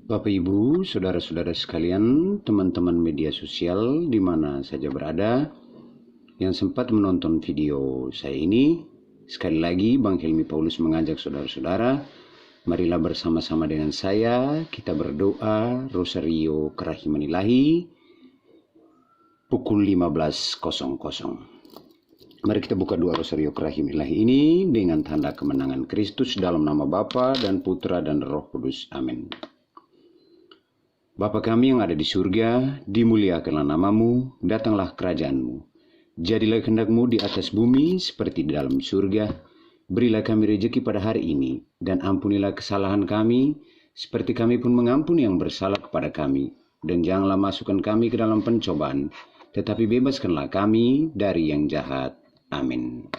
Bapak Ibu, saudara-saudara sekalian, teman-teman media sosial di mana saja berada yang sempat menonton video saya ini, sekali lagi Bang Helmi Paulus mengajak saudara-saudara, marilah bersama-sama dengan saya kita berdoa Rosario Kerahiman Ilahi pukul 15.00. Mari kita buka doa Rosario Kerahiman Ilahi ini dengan tanda kemenangan Kristus dalam nama Bapa dan Putra dan Roh Kudus. Amin. Bapa kami yang ada di surga, dimuliakanlah namamu, datanglah kerajaanmu. Jadilah kehendak-Mu di atas bumi seperti di dalam surga. Berilah kami rezeki pada hari ini, dan ampunilah kesalahan kami, seperti kami pun mengampuni yang bersalah kepada kami. Dan janganlah masukkan kami ke dalam pencobaan, tetapi bebaskanlah kami dari yang jahat. Amin.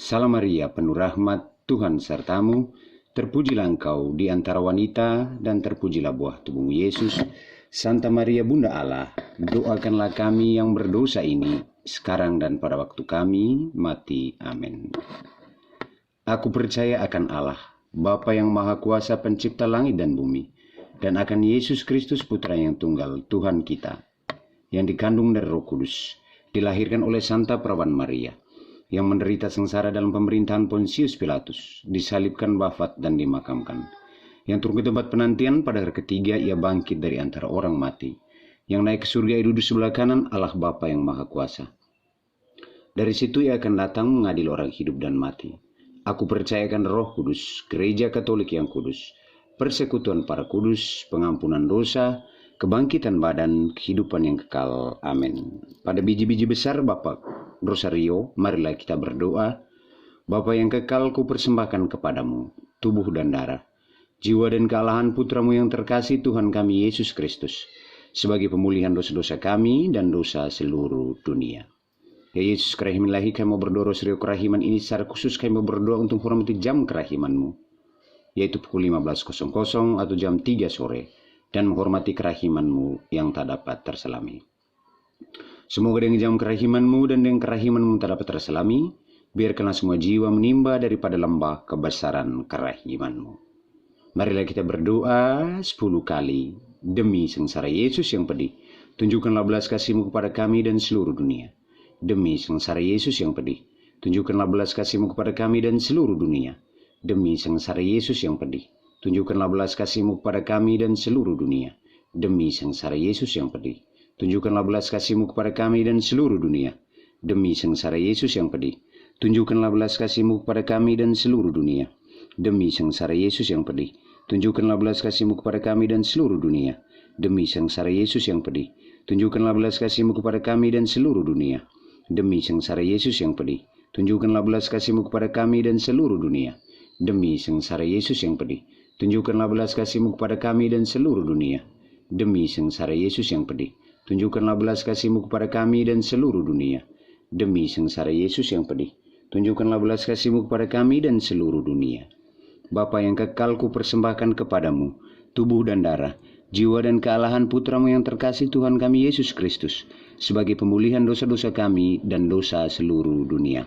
Salam Maria, penuh rahmat, Tuhan sertamu. Terpujilah engkau di antara wanita, dan terpujilah buah tubuhmu Yesus. Santa Maria Bunda Allah, doakanlah kami yang berdosa ini, sekarang dan pada waktu kami mati. Amin. Aku percaya akan Allah, Bapa yang Maha Kuasa pencipta langit dan bumi, dan akan Yesus Kristus Putra yang tunggal, Tuhan kita, yang dikandung dari Roh Kudus, dilahirkan oleh Santa Perawan Maria, yang menderita sengsara dalam pemerintahan Pontius Pilatus, disalibkan, wafat, dan dimakamkan. Yang turun ke tempat penantian, pada hari ketiga ia bangkit dari antara orang mati. Yang naik ke surga, ia duduk sebelah kanan Allah Bapa yang Maha Kuasa. Dari situ ia akan datang mengadili orang hidup dan mati. Aku percayakan Roh Kudus, Gereja Katolik yang kudus, persekutuan para kudus, pengampunan dosa, kebangkitan badan, kehidupan yang kekal. Amin. Pada biji-biji besar Bapak Rosario, marilah kita berdoa. Bapa yang kekal, ku persembahkan kepadamu tubuh dan darah, jiwa dan kealahan Putramu yang terkasih, Tuhan kami Yesus Kristus, sebagai pemulihan dosa-dosa kami dan dosa seluruh dunia. Ya Yesus Kerahiman Ilahi, kami mau berdoa Rosario Kerahiman ini secara khusus, kami mau berdoa untuk menghormati jam kerahiman-Mu, yaitu pukul 15.00 atau jam 3 sore, dan menghormati kerahiman-Mu yang tak dapat terselami. Semoga dengan jam kerahiman-Mu dan dengan kerahiman-Mu tak dapat terselami, biarkanlah semua jiwa menimba daripada lembah kebesaran kerahiman-Mu. Marilah kita berdoa 10 kali. Demi sengsara Yesus yang pedih, tunjukkanlah belas kasih-Mu kepada kami dan seluruh dunia. Demi sengsara Yesus yang pedih, tunjukkanlah belas kasih-Mu kepada kami dan seluruh dunia. Demi sengsara Yesus yang pedih, tunjukkanlah belas kasih-Mu kepada kami dan seluruh dunia. Demi sengsara Yesus yang pedih, tunjukkanlah belas kasih-Mu kepada kami dan seluruh dunia. Demi sengsara Yesus yang pedih, tunjukkanlah belas kasih-Mu kepada kami dan seluruh dunia. Demi sengsara Yesus yang pedih, tunjukkanlah belas kasih-Mu kepada kami dan seluruh dunia. Demi sengsara Yesus yang pedih, tunjukkanlah belas kasih-Mu kepada kami dan seluruh dunia. Demi sengsara Yesus yang pedih, tunjukkanlah belas kasih-Mu kepada kami dan seluruh dunia. Demi sengsara Yesus yang pedih, tunjukkanlah belas kasih-Mu kepada kami dan seluruh dunia. Demi sengsara Yesus yang pedih, tunjukkanlah belas kasih-Mu kepada kami dan seluruh dunia. Demi sengsara Yesus yang pedih, tunjukkanlah belas kasih-Mu kepada kami dan seluruh dunia. Bapa yang kekal, ku persembahkan kepadamu tubuh dan darah, jiwa dan kealahan Putramu yang terkasih, Tuhan kami Yesus Kristus, sebagai pemulihan dosa-dosa kami dan dosa seluruh dunia.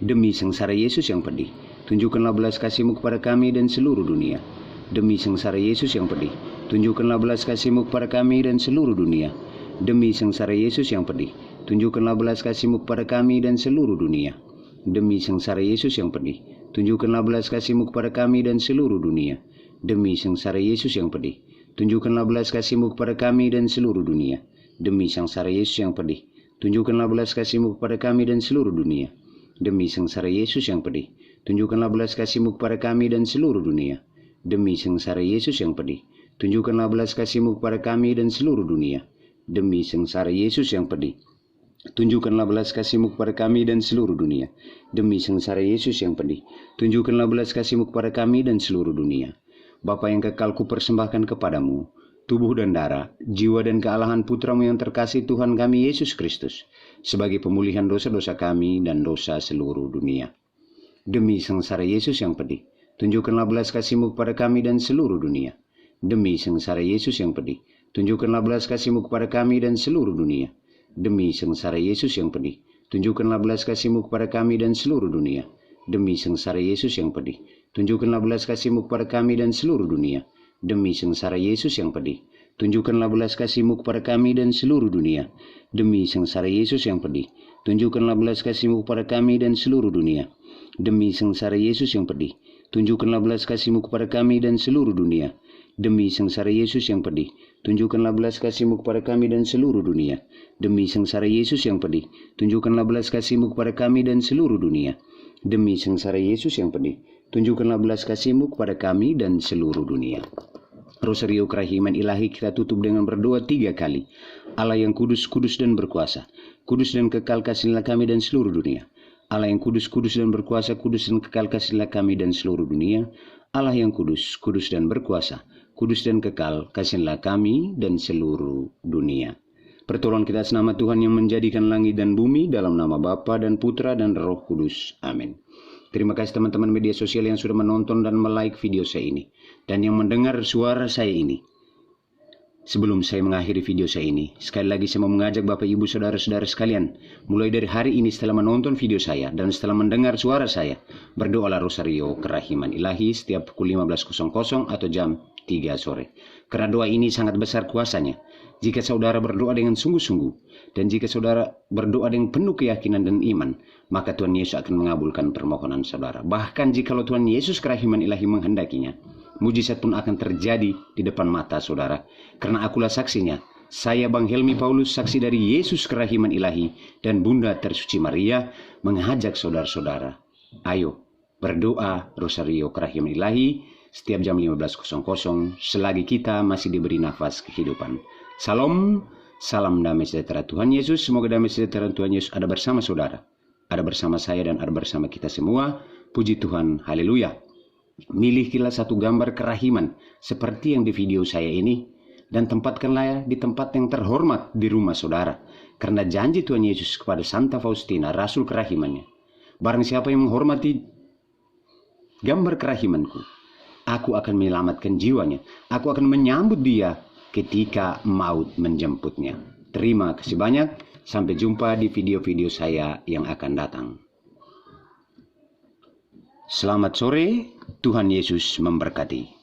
Demi sengsara Yesus yang pedih, tunjukkanlah belas kasih-Mu kepada kami dan seluruh dunia. Demi sengsara Yesus yang pedih, tunjukkanlah belas kasih-Mu kepada kami dan seluruh dunia. Demi sengsara Yesus yang pedih, tunjukkanlah belas kasih-Mu kepada kami dan seluruh dunia. Demi sengsara Yesus yang pedih, tunjukkanlah belas kasih-Mu kepada kami dan seluruh dunia. Demi sengsara Yesus yang pedih, tunjukkanlah belas kasih-Mu kepada kami dan seluruh dunia. Demi sengsara Yesus yang pedih, tunjukkanlah belas kasih-Mu kepada kami dan seluruh dunia. Demi sengsara Yesus yang pedih, tunjukkanlah belas kasih-Mu kepada kami dan seluruh dunia. Demi sengsara Yesus yang pedih, tunjukkanlah belas kasih-Mu kepada kami dan seluruh dunia. Demi sengsara Yesus yang pedih, tunjukkanlah belas kasih-Mu kepada kami dan seluruh dunia. Demi sengsara Yesus yang pedih, tunjukkanlah belas kasih-Mu kepada kami dan seluruh dunia. Bapa yang kekal, ku persembahkan kepadamu tubuh dan darah, jiwa dan kealahan Putramu yang terkasih, Tuhan kami Yesus Kristus, sebagai pemulihan dosa-dosa kami dan dosa seluruh dunia. Demi sengsara Yesus yang pedih, tunjukkanlah belas kasih-Mu kepada kami dan seluruh dunia. Demi sengsara Yesus yang pedih, tunjukkanlah belas kasih-Mu kepada kami dan seluruh dunia. Demi sengsara Yesus yang pedih, tunjukkanlah belas kasih-Mu kepada kami dan seluruh dunia. Demi sengsara Yesus yang pedih, tunjukkanlah belas kasih-Mu kepada kami dan seluruh dunia. demi sengsara Yesus yang pedih. Tunjukkanlah belas kasih-Mu kepada kami dan seluruh dunia, demi sengsara Yesus yang pedih. Tunjukkanlah belas kasih-Mu kepada kami dan seluruh dunia, demi sengsara Yesus yang pedih. Tunjukkanlah belas kasih-Mu kepada kami dan seluruh dunia, demi sengsara Yesus yang pedih. Tunjukkanlah belas kasih-Mu kepada kami dan seluruh dunia, demi sengsara Yesus yang pedih. Tunjukkanlah belas kasih-Mu kepada kami dan seluruh dunia, demi sengsara Yesus yang pedih. Tunjukkanlah belas kasih-Mu kepada kami dan seluruh dunia. Rosario Kerahiman Ilahi kita tutup dengan berdoa 3 kali. Allah yang kudus, kudus dan berkuasa, kudus dan kekal kasihlah kami dan seluruh dunia. Allah yang kudus, kudus dan berkuasa, kudus dan kekal kasihlah kami dan seluruh dunia. Allah yang kudus, kudus dan berkuasa, kudus dan kekal kasihlah kami dan seluruh dunia. Pertolongan kita atas nama Tuhan yang menjadikan langit dan bumi, dalam nama Bapa dan Putra dan Roh Kudus. Amin. Terima kasih teman-teman media sosial yang sudah menonton dan like video saya ini, dan yang mendengar suara saya ini. Sebelum saya mengakhiri video saya ini, sekali lagi saya mau mengajak Bapak Ibu Saudara-saudara sekalian, mulai dari hari ini setelah menonton video saya dan setelah mendengar suara saya, berdoalah Rosario Kerahiman Ilahi setiap pukul 15.00 atau jam 3 sore. Karena doa ini sangat besar kuasanya. Jika saudara berdoa dengan sungguh-sungguh, dan jika saudara berdoa dengan penuh keyakinan dan iman, maka Tuhan Yesus akan mengabulkan permohonan saudara. Bahkan jikalau Tuhan Yesus Kerahiman Ilahi menghendakinya, mujizat pun akan terjadi di depan mata saudara. Karena akulah saksinya. Saya Bang Helmi Paulus, saksi dari Yesus Kerahiman Ilahi dan Bunda Tersuci Maria, mengajak saudara-saudara, ayo berdoa Rosario Kerahiman Ilahi setiap jam 15.00 selagi kita masih diberi nafas kehidupan. Salam, salam damai sejahtera Tuhan Yesus. Semoga damai sejahtera Tuhan Yesus ada bersama saudara, ada bersama saya dan ada bersama kita semua. Puji Tuhan, haleluya. Milikilah satu gambar kerahiman seperti yang di video saya ini, dan tempatkanlah di tempat yang terhormat di rumah saudara. Karena janji Tuhan Yesus kepada Santa Faustina, Rasul kerahimannya, barang siapa yang menghormati gambar kerahimanku, aku akan menyelamatkan jiwanya. Aku akan menyambut dia ketika maut menjemputnya. Terima kasih banyak. Sampai jumpa di video-video saya yang akan datang. Selamat sore. Tuhan Yesus memberkati.